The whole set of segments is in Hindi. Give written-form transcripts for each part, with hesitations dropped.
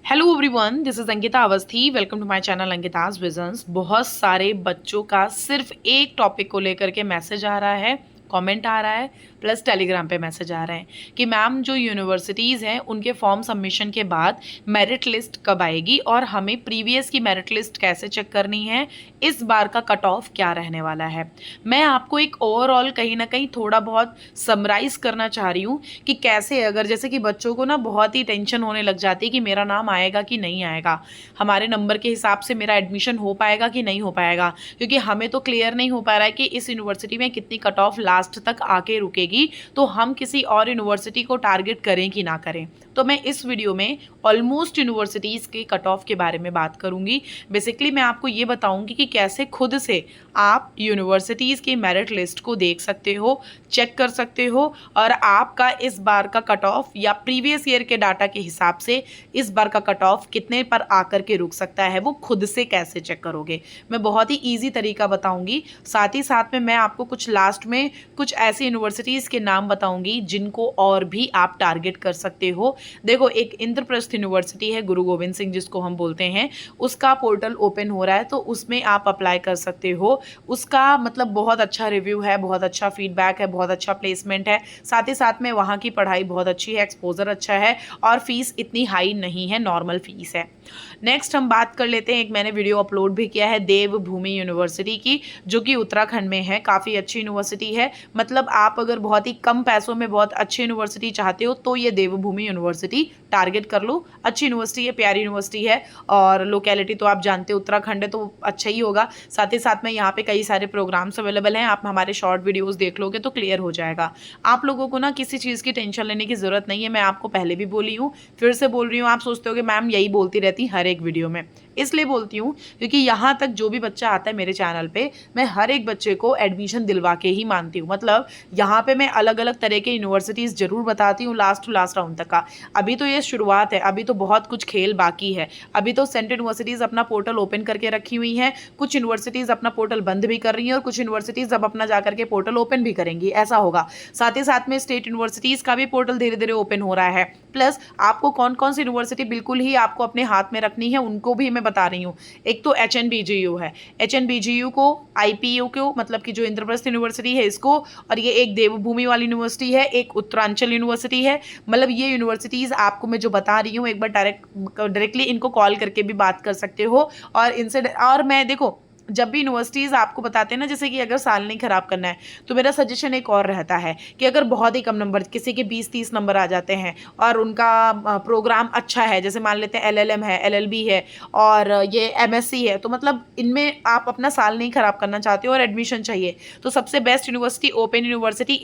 Hello everyone, this is Ankita Awasthi. Welcome to my channel Ankita's visions. बहुत सारे बच्चों का सिर्फ एक टॉपिक को लेकर के मैसेज आ रहा है, कमेंट आ रहा है, प्लस टेलीग्राम पे मैसेज आ रहे हैं कि मैम जो यूनिवर्सिटीज़ हैं उनके फॉर्म सबमिशन के बाद मेरिट लिस्ट कब आएगी और हमें प्रीवियस की मेरिट लिस्ट कैसे चेक करनी है, इस बार का कट ऑफ क्या रहने वाला है। मैं आपको एक ओवरऑल कहीं ना कहीं थोड़ा बहुत समराइज करना चाह रही हूँ कि कैसे, अगर जैसे कि बच्चों को ना बहुत ही टेंशन होने लग जाती है कि मेरा नाम आएगा कि नहीं आएगा, हमारे नंबर के हिसाब से मेरा एडमिशन हो पाएगा कि नहीं हो पाएगा, क्योंकि हमें तो क्लियर नहीं हो पा रहा है कि इस यूनिवर्सिटी में कितनी कट ऑफ लास्ट तक आके रुकेगी, तो हम किसी और यूनिवर्सिटी को टारगेट करें कि ना करें। तो मैं इस वीडियो में ऑलमोस्ट यूनिवर्सिटीज़ के कट ऑफ के बारे में बात करूंगी। बेसिकली मैं आपको ये बताऊंगी कि कैसे खुद से आप यूनिवर्सिटीज़ की मेरिट लिस्ट को देख सकते हो, चेक कर सकते हो, और आपका इस बार का कट ऑफ या प्रीवियस ईयर के डाटा के हिसाब से इस बार का कट ऑफ कितने पर आकर के रुक सकता है, वो खुद से कैसे चेक करोगे। मैं बहुत ही ईजी तरीका बताऊंगी। साथ ही साथ में मैं आपको कुछ लास्ट में कुछ ऐसी यूनिवर्सिटीज़ के नाम बताऊंगी जिनको और भी आप टारगेट कर सकते हो। देखो, एक इंद्रप्रस्थ यूनिवर्सिटी है, गुरु गोविंद सिंह जिसको हम बोलते हैं, उसका पोर्टल ओपन हो रहा है, तो उसमें आप अप्लाई कर सकते हो। उसका मतलब बहुत अच्छा रिव्यू है, बहुत अच्छा फीडबैक है, बहुत अच्छा प्लेसमेंट है। साथ ही साथ में वहाँ की पढ़ाई बहुत अच्छी है, एक्सपोजर अच्छा है, और फीस इतनी हाई नहीं है, नॉर्मल फीस है। नेक्स्ट हम बात कर लेते हैं, एक मैंने वीडियो अपलोड भी किया है देवभूमि यूनिवर्सिटी की, जो कि उत्तराखंड में है। काफ़ी अच्छी यूनिवर्सिटी है। मतलब आप अगर बहुत ही कम पैसों में बहुत अच्छी यूनिवर्सिटी चाहते हो तो ये देवभूमि यूनिवर्सिटी टारगेट कर लो। अच्छी यूनिवर्सिटी है, प्यारी यूनिवर्सिटी है, और लोकेलिटी तो आप जानते हो उत्तराखंड है तो अच्छा ही होगा। साथ ही साथ में यहाँ पे कई सारे प्रोग्राम्स अवेलेबल हैं, आप हमारे शॉर्ट वीडियोस देख लोगे तो क्लियर हो जाएगा। आप लोगों को ना किसी चीज़ की टेंशन लेने की ज़रूरत नहीं है। मैं आपको पहले भी बोली हूँ, फिर से बोल रही हूँ। आप सोचते हो कि मैम यही बोलती रहती हर एक वीडियो में, इसलिए बोलती हूँ क्योंकि यहाँ तक जो भी बच्चा आता है मेरे चैनल पे, मैं हर एक बच्चे को एडमिशन दिलवा के ही मानती हूँ। मतलब यहाँ पे मैं अलग अलग तरह के यूनिवर्सिटीज़ जरूर बताती हूँ, लास्ट टू लास्ट राउंड तक का। अभी तो ये शुरुआत है, अभी तो बहुत कुछ खेल बाकी है। अभी तो सेंट्रल यूनिवर्सिटीज़ अपना पोर्टल ओपन करके रखी हुई हैं, कुछ यूनिवर्सिटीज़ अपना पोर्टल बंद भी कर रही हैं, और कुछ यूनिवर्सिटीज़ अब अपना जाकर के पोर्टल ओपन भी करेंगी, ऐसा होगा। साथ ही साथ में स्टेट यूनिवर्सिटीज़ का भी पोर्टल धीरे धीरे ओपन हो रहा है। प्लस आपको कौन कौन सी यूनिवर्सिटी बिल्कुल ही आपको अपने हाथ में रखनी है उनको भी मैं बता रही हूँ। एक तो HNBGU है, HNBGU को, IPU को, मतलब कि जो इंद्रप्रस्थ यूनिवर्सिटी है इसको, और ये एक देवभूमि वाली यूनिवर्सिटी है, एक उत्तरांचल यूनिवर्सिटी है। मतलब ये यूनिवर्सिटीज़ आपको मैं जो बता रही हूँ, एक बार डायरेक्टली इनको कॉल करके भी बात कर सकते हो। और इनसे, और मैं देखो, जब भी यूनिवर्सिटीज़ आपको बताते हैं ना, जैसे कि अगर साल नहीं खराब करना है, तो मेरा सजेशन एक और रहता है कि अगर बहुत ही कम नंबर, किसी के 20-30 नंबर आ जाते हैं और उनका प्रोग्राम अच्छा है, जैसे मान लेते हैं LLM है, LLB है, और ये MSc है, तो मतलब इनमें आप अपना साल नहीं खराब करना चाहते हो और एडमिशन चाहिए, तो सबसे best university open university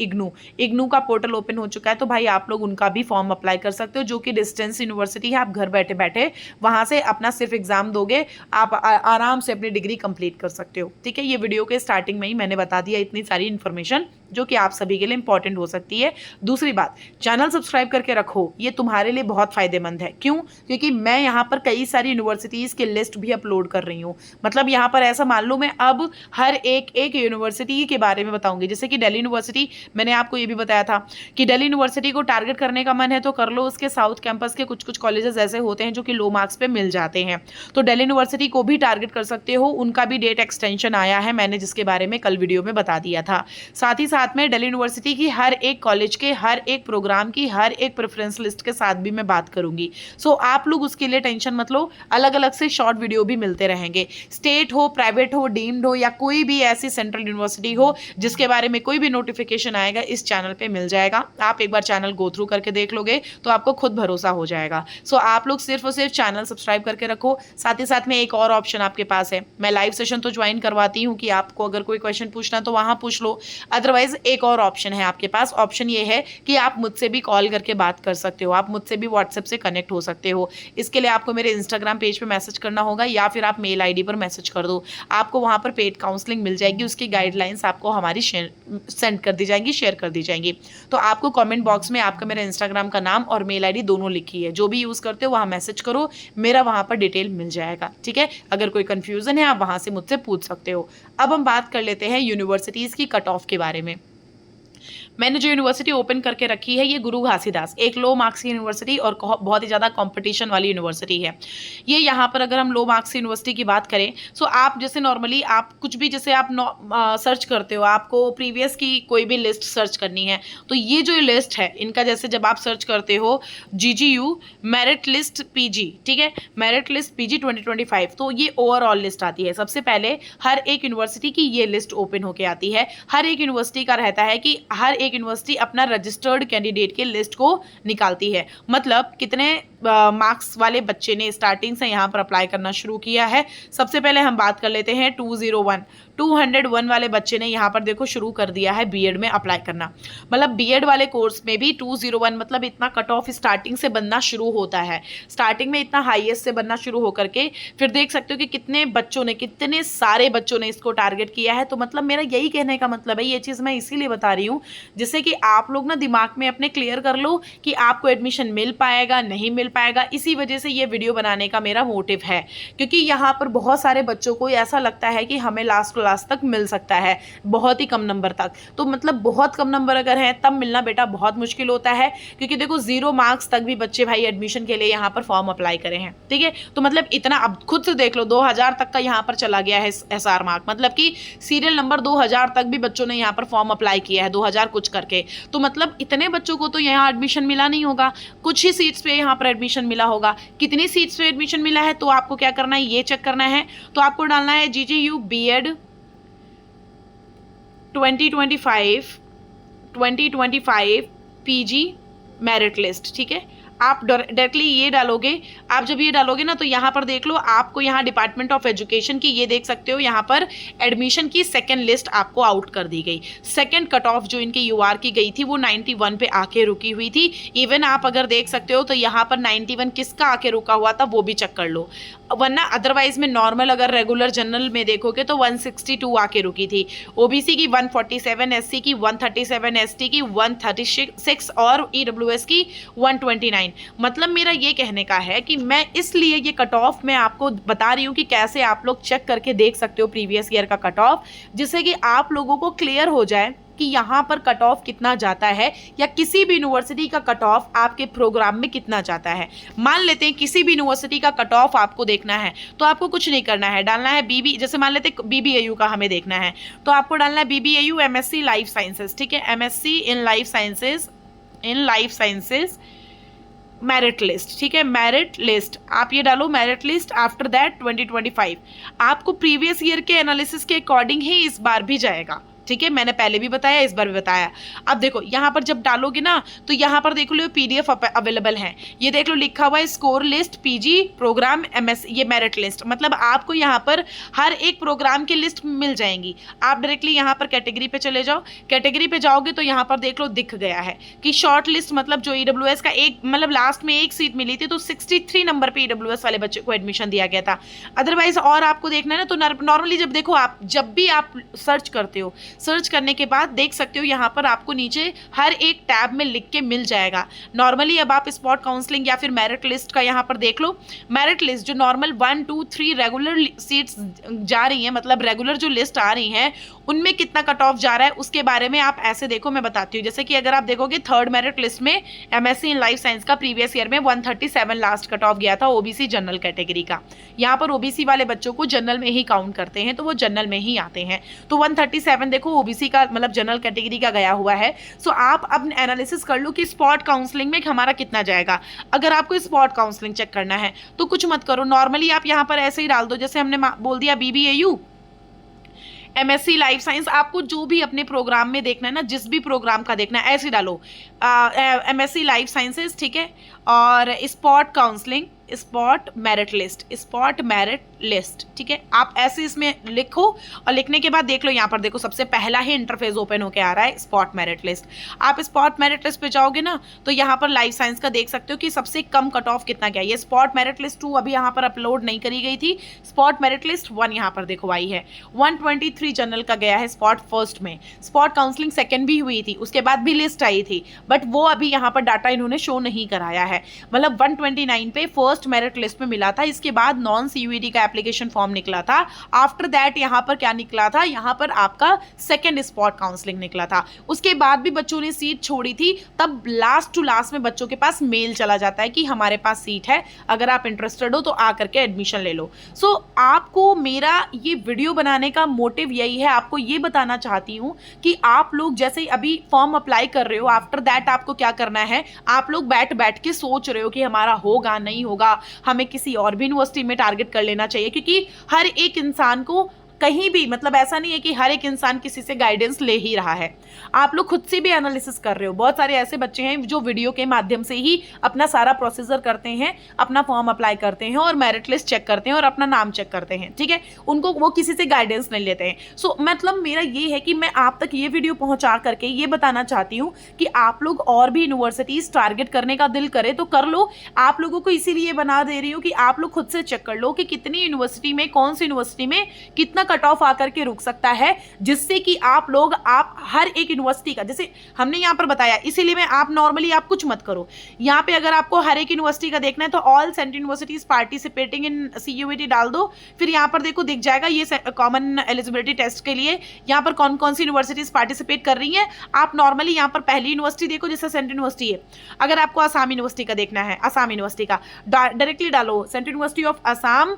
IGNOU का पोर्टल ओपन हो चुका है। तो भाई आप लोग उनका भी फॉर्म अप्लाई कर सकते हो, जो कि डिस्टेंस यूनिवर्सिटी है। आप घर बैठे बैठे वहाँ से अपना सिर्फ एग्जाम दोगे, आप आराम से अपनी डिग्री कंप्लीट कर सकते हो। ठीक है, ये वीडियो के स्टार्टिंग में ही मैंने बता दिया इतनी सारी इन्फॉर्मेशन जो कि आप सभी के लिए इंपॉर्टेंट हो सकती है। दूसरी बात, चैनल सब्सक्राइब करके रखो, ये तुम्हारे लिए बहुत फायदेमंद है। क्यों? क्योंकि मैं यहाँ पर कई सारी यूनिवर्सिटीज़ की लिस्ट भी अपलोड कर रही हूँ। मतलब यहाँ पर ऐसा मान लो, मैं अब हर एक एक यूनिवर्सिटी के बारे में बताऊंगी। जैसे कि दिल्ली यूनिवर्सिटी, मैंने आपको ये भी बताया था कि दिल्ली यूनिवर्सिटी को टारगेट करने का मन है तो कर लो। उसके साउथ कैंपस के कुछ कुछ कॉलेजेस ऐसे होते हैं जो कि लो मार्क्स पे मिल जाते हैं, तो दिल्ली यूनिवर्सिटी को भी टारगेट कर सकते हो। उनका भी डेट एक्सटेंशन आया है, मैंने जिसके बारे में कल वीडियो में बता दिया था। साथ ही साथ में दिल्ली यूनिवर्सिटी की हर एक कॉलेज के हर एक प्रोग्राम की हर एक प्रेफरेंस लिस्ट के साथ भी मैं बात करूंगी। सो आप लोग उसके लिए टेंशन मत लो, अलग अलग से शॉर्ट वीडियो भी मिलते रहेंगे। स्टेट हो, प्राइवेट हो, डीम्ड हो, या कोई भी ऐसी सेंट्रल यूनिवर्सिटी हो जिसके बारे में कोई भी नोटिफिकेशन आएगा, इस चैनल पे मिल जाएगा। आप एक बार चैनल गो थ्रू करके देख लोगे तो आपको खुद भरोसा हो जाएगा। सो आप लोग सिर्फ और सिर्फ चैनल सब्सक्राइब करके रखो। साथ ही साथ में एक और ऑप्शन आपके पास है, मैं लाइव सेशन तो ज्वाइन करवाती हूँ कि आपको अगर कोई क्वेश्चन पूछना तो वहां पूछ लो। अदरवाइज एक और ऑप्शन है आपके पास, ऑप्शन ये है कि आप मुझसे भी कॉल करके बात कर सकते हो, आप मुझसे भी व्हाट्सएप से कनेक्ट हो सकते हो। इसके लिए आपको मेरे इंस्टाग्राम पेज पे मैसेज करना होगा, या फिर आप मेल आईडी पर मैसेज कर दो। आपको वहां पर पेड काउंसलिंग मिल जाएगी, उसकी गाइडलाइंस आपको हमारी सेंड कर दी जाएंगी, शेयर कर दी जाएंगी। तो आपको कमेंट बॉक्स में आपका मेरा इंस्टाग्राम का नाम और मेल आईडी दोनों लिखी है, जो भी यूज़ करते हो वहाँ मैसेज करो, मेरा वहाँ पर डिटेल मिल जाएगा। ठीक है, अगर कोई कंफ्यूजन है आप वहाँ से मुझसे पूछ सकते हो। अब हम बात कर लेते हैं यूनिवर्सिटीज़ की कट ऑफ के बारे में। मैंने जो यूनिवर्सिटी ओपन करके रखी है ये गुरु घासीदास, एक लो मार्क्स की यूनिवर्सिटी और बहुत ही ज़्यादा कंपटीशन वाली यूनिवर्सिटी है ये। यहाँ पर अगर हम लो मार्क्स की यूनिवर्सिटी की बात करें, सो आप जैसे नॉर्मली आप कुछ भी जैसे आप सर्च करते हो, आपको प्रीवियस की कोई भी लिस्ट सर्च करनी है, तो ये जो लिस्ट है इनका, जैसे जब आप सर्च करते हो GGU मेरिट लिस्ट PG, ठीक है, मेरिट लिस्ट PG 2025, तो ये ओवरऑल लिस्ट आती है। सबसे पहले हर एक यूनिवर्सिटी की ये लिस्ट ओपन होके आती है। हर एक यूनिवर्सिटी का रहता है कि हर एक यूनिवर्सिटी अपना रजिस्टर्ड कैंडिडेट के लिस्ट को निकालती है, मतलब कितने मार्क्स वाले बच्चे ने स्टार्टिंग से यहाँ पर अप्लाई करना शुरू किया है। सबसे पहले हम बात कर लेते हैं 201 वाले बच्चे ने यहाँ पर देखो शुरू कर दिया है बीएड में अप्लाई करना। मतलब बीएड वाले कोर्स में भी 201 मतलब इतना कट ऑफ स्टार्टिंग से बनना शुरू होता है, स्टार्टिंग में इतना हाईएस्ट से बनना शुरू होकर के फिर देख सकते हो कि कितने सारे बच्चों ने इसको टारगेट किया है। तो मतलब मेरा यही कहने का मतलब है, ये चीज़ मैं इसीलिए बता रही हूँ जिससे कि आप लोग ना दिमाग में अपने क्लियर कर लो कि आपको एडमिशन मिल पाएगा नहीं मिल पाएगा। इसी वजह से ये वीडियो बनाने का मेरा मोटिव है, क्योंकि यहाँ पर बहुत सारे बच्चों को ऐसा लगता है कि हमें लास्ट क्लास तक मिल सकता है, बहुत ही कम नंबर तक। तो मतलब बहुत कम नंबर अगर है तब मिलना बेटा बहुत मुश्किल होता है, क्योंकि देखो 0 मार्क्स तक भी बच्चे भाई एडमिशन के लिए यहाँ पर फॉर्म अप्लाई करे हैं, ठीक है। तो मतलब इतना, अब खुद से देख लो 2000 तक का यहाँ पर चला गया है SR मार्क, मतलब कि सीरियल नंबर 2000 तक भी बच्चों ने यहाँ पर फॉर्म अप्लाई किया है 2000 कुछ करके। तो मतलब इतने बच्चों को तो यहाँ एडमिशन मिला नहीं होगा, कुछ ही सीट्स पे यहाँ पर एडमिशन मिला होगा। कितनी सीट्स पे एडमिशन मिला है तो आपको क्या करना है ये चेक करना है। तो आपको डालना है GGU BEd 2025 PG merit list, ठीक है। आप डायरेक्टली ये डालोगे। आप जब ये डालोगे ना तो यहाँ पर देख लो, आपको यहाँ डिपार्टमेंट ऑफ एजुकेशन की ये देख सकते हो, यहाँ पर एडमिशन की सेकंड लिस्ट आपको आउट कर दी गई। सेकंड कट ऑफ जो इनकी UR की गई थी वो 91 पे आके रुकी हुई थी। इवन आप अगर देख सकते हो तो यहाँ पर 91 किसका आके रुका हुआ था वो भी चेक कर लो, वरना अदरवाइज में नॉर्मल अगर रेगुलर जनरल में देखोगे तो 162 आके रुकी थी, OBC की 147, SC की 137, ST की 136 और EWS की 129। मतलब मेरा ये कहने का है कि मैं इसलिए ये कट ऑफ मैं आपको बता रही हूँ कि कैसे आप लोग चेक करके देख सकते हो प्रीवियस ईयर का कट ऑफ, जिससे कि आप लोगों को क्लियर हो जाए कि यहाँ पर कट ऑफ कितना जाता है, या किसी भी यूनिवर्सिटी का कट ऑफ आपके प्रोग्राम में कितना जाता है। मान लेते हैं किसी भी यूनिवर्सिटी का कट ऑफ आपको देखना है तो आपको कुछ नहीं करना है, डालना है जैसे मान लेते हैं BBAU का हमें देखना है तो आपको डालना है BBAU MSc लाइफ साइंसेज, ठीक है, MSc in life sciences merit list, ठीक है, मेरिट लिस्ट आप ये डालो, मेरिट लिस्ट। आफ्टर दैट 2025 आपको प्रीवियस ईयर के एनालिसिस के अकॉर्डिंग ही इस बार भी जाएगा, ठीक है। मैंने पहले भी बताया, इस बार भी बताया। अब देखो यहाँ पर जब डालोगे ना तो यहाँ पर देख लो PDF अवेलेबल है, ये देख लो लिखा हुआ है score list PG program MS, ये मेरिट लिस्ट। मतलब आपको यहाँ पर हर एक प्रोग्राम की लिस्ट मिल जाएंगी। आप डायरेक्टली यहाँ पर कैटेगरी पे चले जाओ, कैटेगरी पे जाओगे तो यहाँ पर देख लो दिख गया है कि शॉर्ट लिस्ट, मतलब जो EWS का एक मतलब लास्ट में एक सीट मिली थी तो 63 नंबर पे EWS वाले बच्चे को एडमिशन दिया गया था। अदरवाइज और आपको देखना है ना तो नॉर्मली जब देखो आप जब भी आप सर्च करते हो, सर्च करने के बाद देख सकते हो यहाँ पर आपको नीचे हर एक टैब में लिख के मिल जाएगा। नॉर्मली अब आप स्पॉट काउंसलिंग या फिर मेरिट लिस्ट का यहाँ पर देख लो, मेरिट लिस्ट जो नॉर्मल 1 2 3 रेगुलर सीट्स जा रही हैं, मतलब रेगुलर जो लिस्ट आ रही हैं उनमें कितना कट ऑफ जा रहा है उसके बारे में आप ऐसे देखो, मैं बताती हूँ। जैसे कि अगर आप देखोगे थर्ड मेरिट लिस्ट में MSc इन लाइफ साइंस का प्रीवियस ईयर में 137 लास्ट कट ऑफ गया था OBC जनरल कैटेगरी का। यहाँ पर OBC वाले बच्चों को जनरल में ही काउंट करते हैं तो वो जनरल में ही आते हैं। तो 137 देखो OBC का मतलब जनरल कैटेगरी का गया हुआ है। सो आप अब एनालिसिस कर लो कि स्पॉट काउंसलिंग में हमारा कितना जाएगा। अगर आपको स्पॉट काउंसलिंग चेक करना है तो कुछ मत करो, नॉर्मली आप यहाँ पर ऐसे ही डाल दो, जैसे हमने बोल दिया BBAU MSc लाइफ साइंस। आपको जो भी अपने प्रोग्राम में देखना है ना, जिस भी प्रोग्राम का देखना है ऐसे डालो MSc लाइफ साइंसेज, ठीक है, और spot counselling spot merit list, ठीक है। आप ऐसे इसमें लिखो और लिखने के बाद देख लो यहाँ पर देखो सबसे पहला ही इंटरफेस ओपन होके आ रहा है स्पॉट मेरिट लिस्ट। आप स्पॉट मेरिट लिस्ट पे जाओगे ना तो यहाँ पर लाइफ साइंस का देख सकते हो कि सबसे कम कट ऑफ कितना गया। ये स्पॉट मेरिट लिस्ट 2 अभी यहाँ पर अपलोड नहीं करी गई थी, स्पॉट मेरिट लिस्ट 1 यहाँ पर देखो आई है। 123 जनरल का गया है स्पॉट फर्स्ट में, स्पॉट काउंसलिंग सेकेंड भी हुई थी, उसके बाद भी लिस्ट आई थी, बट वो अभी यहाँ पर डाटा इन्होंने शो नहीं कराया है। मतलब 129 पे फर्स्ट फर्स्ट मेरिट लिस्ट में मिला था, इसके बाद नॉन CUET का एप्लीकेशन फॉर्म निकला था, आफ्टर दैट यहाँ पर क्या निकला था, यहाँ पर आपका सेकेंड स्पॉट काउंसलिंग निकला था। उसके बाद भी बच्चों ने सीट छोड़ी थी, तब लास्ट टू लास्ट में बच्चों के पास मेल चला जाता है कि हमारे पास सीट है, अगर आप इंटरेस्टेड हो तो आकर के एडमिशन ले लो। सो आपको मेरा ये वीडियो बनाने का मोटिव यही है, आपको ये बताना चाहती हूँ कि आप लोग जैसे अभी फॉर्म अप्लाई कर रहे हो, आफ्टर दैट आपको क्या करना है, आप लोग बैठ बैठ के सोच रहे हो कि हमारा होगा नहीं होगा, हमें किसी और भी यूनिवर्सिटी में टारगेट कर लेना चाहिए, क्योंकि हर एक इंसान को कहीं भी, मतलब ऐसा नहीं है कि हर एक इंसान किसी से गाइडेंस ले ही रहा है, आप लोग खुद से भी एनालिसिस कर रहे हो। बहुत सारे ऐसे बच्चे हैं जो वीडियो के माध्यम से ही अपना सारा प्रोसीजर करते हैं, अपना फॉर्म अप्लाई करते हैं और मेरिट लिस्ट चेक करते हैं और अपना नाम चेक करते हैं, ठीक है, उनको वो किसी से गाइडेंस नहीं लेते हैं। सो मतलब मेरा ये है कि मैं आप तक ये वीडियो पहुंचा करके ये बताना चाहती हूँ कि आप लोग और भी यूनिवर्सिटीज टारगेट करने का दिल करे तो कर लो। आप लोगों को इसीलिए बना दे रही हूँ कि आप लोग खुद से चेक कर लो कि कितनी यूनिवर्सिटी में, कौन सी यूनिवर्सिटी में कितना कट ऑफ आकर के रुक सकता है, जिससे कि आप हर एक यूनिवर्सिटी का, जैसे हमने यहां पर बताया, इसीलिए मैं आप नॉर्मली आप कुछ मत करो। यहां पे अगर आपको हर एक यूनिवर्सिटी का देखना है तो all central universities participating in CUET डाल दो, फिर यहां पर देखो दिख जाएगा ये कॉमन एलिजिबिलिटी टेस्ट के लिए यहां पर कौन कौन सी यूनिवर्सिटीज पार्टिसिपेट कर रही हैं। आप नॉर्मली यहां पर पहली यूनिवर्सिटी देखो, जैसे सेंट्रल यूनिवर्सिटी है, अगर आपको असम यूनिवर्सिटी का देखना है, असम यूनिवर्सिटी का डायरेक्टली डालो central university of Assam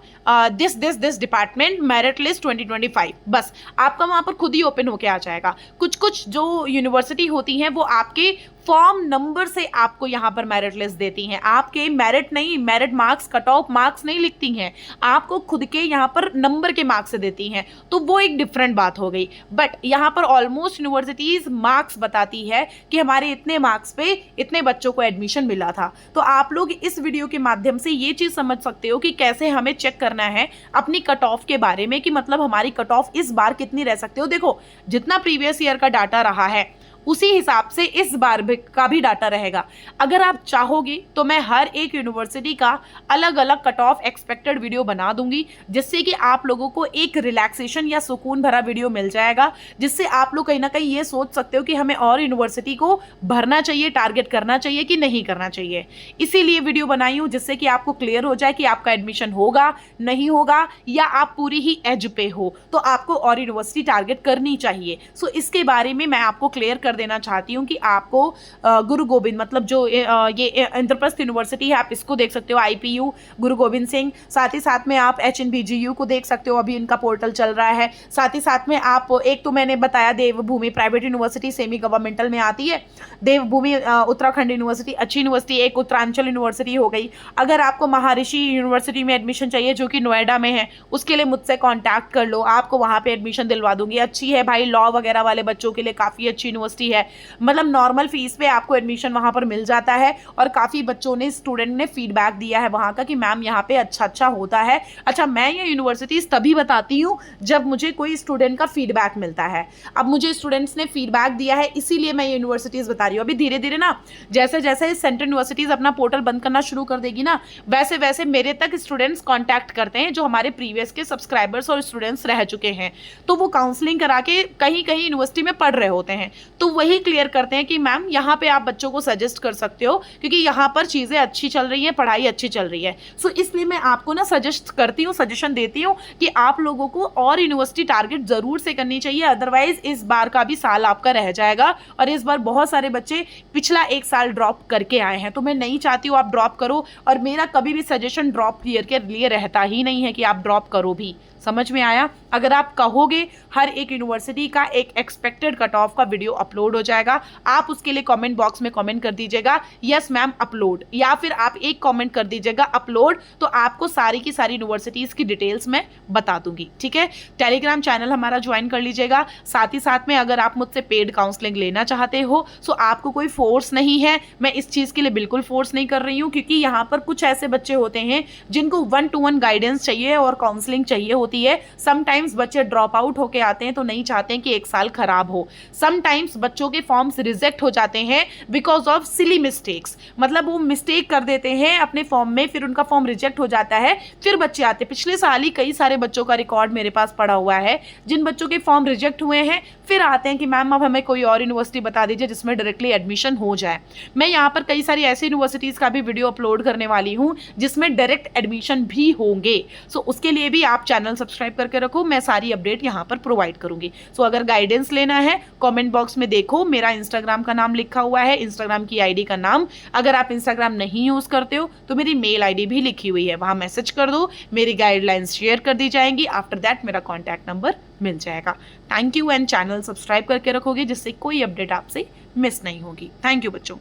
this department merit list 2025, बस आपका वहां पर खुद ही ओपन होके आ जाएगा। कुछ कुछ जो यूनिवर्सिटी होती हैं वो आपके फॉर्म नंबर से आपको यहाँ पर मेरिट लिस्ट देती हैं, आपके मेरिट नहीं, merit marks, cut off marks नहीं लिखती हैं, आपको खुद के यहाँ पर नंबर के मार्क्स से देती हैं, तो वो एक डिफरेंट बात हो गई। बट यहाँ पर ऑलमोस्ट यूनिवर्सिटीज मार्क्स बताती है कि हमारे इतने मार्क्स पे इतने बच्चों को एडमिशन मिला था। तो आप लोग इस वीडियो के माध्यम से ये चीज़ समझ सकते हो कि कैसे हमें चेक करना है अपनी कट ऑफ के बारे में, कि मतलब हमारी कट ऑफ इस बार कितनी रह सकते हो। देखो जितना प्रीवियस ईयर का डाटा रहा है उसी हिसाब से इस बार का भी डाटा रहेगा। अगर आप चाहोगे तो मैं हर एक यूनिवर्सिटी का अलग अलग कट ऑफ एक्सपेक्टेड वीडियो बना दूंगी, जिससे कि आप लोगों को एक रिलैक्सेशन या सुकून भरा वीडियो मिल जाएगा, जिससे आप लोग कहीं ना कहीं ये सोच सकते हो कि हमें और यूनिवर्सिटी को भरना चाहिए, टारगेट करना चाहिए कि नहीं करना चाहिए। इसीलिए वीडियो बनाई हूँ, जिससे कि आपको क्लियर हो जाए कि आपका एडमिशन होगा नहीं होगा, या आप पूरी ही एज पे हो तो आपको और यूनिवर्सिटी टारगेट करनी चाहिए। सो इसके बारे में मैं आपको क्लियर कर देना चाहती हूं कि आपको गुरु गोविंद, मतलब जो ये इंद्रप्रस्थ यूनिवर्सिटी है, आप इसको देख सकते हो, IPU गुरु गोविंद सिंह, साथ ही साथ में आप HNBGU को देख सकते हो, अभी इनका पोर्टल चल रहा है। साथ ही साथ में आप एक तो मैंने बताया देवभूमि प्राइवेट यूनिवर्सिटी सेमी गवर्नमेंटल में आती है, देवभूमि उत्तराखंड यूनिवर्सिटी अच्छी यूनिवर्सिटी, एक उत्तरांचल यूनिवर्सिटी हो गई। अगर आपको महर्षि यूनिवर्सिटी में एडमिशन चाहिए जो कि नोएडा में है, उसके लिए मुझसे कॉन्टैक्ट कर लो, आपको वहाँ पे एडमिशन दिलवा दूंगी। अच्छी है भाई, लॉ वगैरह वाले बच्चों के लिए काफ़ी अच्छी यूनिवर्सिटी है, मतलब नॉर्मल फीस पे आपको एडमिशन वहां पर मिल जाता है। और काफी बच्चों ने, स्टूडेंट ने फीडबैक दिया है वहां का कि मैम यहाँ पे अच्छा होता है। अच्छा, मैं ये यूनिवर्सिटीज तभी बताती हूँ जब मुझे कोई स्टूडेंट का फीडबैक मिलता है। अब मुझे स्टूडेंट्स ने फीडबैक दिया है, इसीलिए मैं ये यूनिवर्सिटीज बता रही हूँ। अभी धीरे धीरे ना, जैसे जैसे सेंट्रल यूनिवर्सिटीज अपना पोर्टल बंद करना शुरू कर देगी ना, वैसे वैसे मेरे तक स्टूडेंट्स कॉन्टैक्ट करते हैं जो हमारे प्रीवियस के सब्सक्राइबर्स और स्टूडेंट्स रह चुके हैं, तो वो काउंसलिंग करा के कहीं कहीं यूनिवर्सिटी में पढ़ रहे होते हैं, तो वही क्लियर करते हैं कि मैम यहाँ पे आप बच्चों को सजेस्ट कर सकते हो क्योंकि यहाँ पर चीज़ें अच्छी चल रही हैं, पढ़ाई अच्छी चल रही है। सो इसलिए मैं आपको ना सजेस्ट करती हूँ, सजेशन देती हूँ कि आप लोगों को और यूनिवर्सिटी टारगेट ज़रूर से करनी चाहिए, अदरवाइज इस बार का भी साल आपका रह जाएगा। और इस बार बहुत सारे बच्चे पिछला एक साल ड्रॉप करके आए हैं, तो मैं नहीं चाहती हूँ आप ड्रॉप करो, और मेरा कभी भी सजेशन ड्रॉप ईयर के लिए रहता ही नहीं है कि आप ड्रॉप करो भी। समझ में आया? अगर आप कहोगे हर एक यूनिवर्सिटी का एक एक्सपेक्टेड कट ऑफ का वीडियो अपलोड हो जाएगा, आप उसके लिए कमेंट बॉक्स में कमेंट कर दीजिएगा यस मैम अपलोड, या फिर आप एक कमेंट कर दीजिएगा अपलोड, तो आपको सारी की सारी यूनिवर्सिटीज़ की डिटेल्स मैं बता दूंगी। ठीक है, टेलीग्राम चैनल हमारा ज्वाइन कर लीजिएगा। साथ ही साथ में अगर आप मुझसे पेड काउंसलिंग लेना चाहते हो, सो आपको कोई फोर्स नहीं है, मैं इस चीज़ के लिए बिल्कुल फोर्स नहीं कर रही हूँ, क्योंकि यहाँ पर कुछ ऐसे बच्चे होते हैं जिनको 1-to-1 गाइडेंस चाहिए और काउंसलिंग चाहिए होती है। समटाइम समटाइम्स बच्चे ड्रॉप आउट होके आते हैं तो नहीं चाहते हैं कि एक साल खराब हो। समटाइम्स बच्चों के फॉर्म्स रिजेक्ट हो जाते हैं बिकॉज ऑफ सिली मिस्टेक्स, मतलब वो मिस्टेक कर देते हैं अपने फॉर्म में, फिर उनका फॉर्म रिजेक्ट हो जाता है, फिर बच्चे आते। पिछले साल ही कई सारे बच्चों का रिकॉर्ड मेरे पास पड़ा हुआ है जिन बच्चों के फॉर्म रिजेक्ट हुए हैं, फिर आते हैं कि मैम अब हमें कोई और यूनिवर्सिटी बता दीजिए जिसमें डायरेक्टली एडमिशन हो जाए। मैं यहाँ पर कई सारी ऐसी यूनिवर्सिटीज़ का भी वीडियो अपलोड करने वाली हूँ जिसमें डायरेक्ट एडमिशन भी होंगे। सो उसके लिए भी आप चैनल सब्सक्राइब करके रखो, मैं सारी अपडेट यहाँ पर प्रोवाइड करूंगी। सो अगर गाइडेंस लेना है कमेंट बॉक्स में देखो, मेरा इंस्टाग्राम का नाम लिखा हुआ है, इंस्टाग्राम की आईडी का नाम। अगर आप इंस्टाग्राम नहीं यूज करते हो तो मेरी मेल आईडी भी लिखी हुई है, वहां मैसेज कर दो, मेरी गाइडलाइंस शेयर कर दी जाएंगी। आफ्टर दैट मेरा कॉन्टैक्ट नंबर मिल जाएगा। Thank you, and channel subscribe करके रखोगे जिससे कोई अपडेट आपसे मिस नहीं होगी। थैंक यू बच्चों।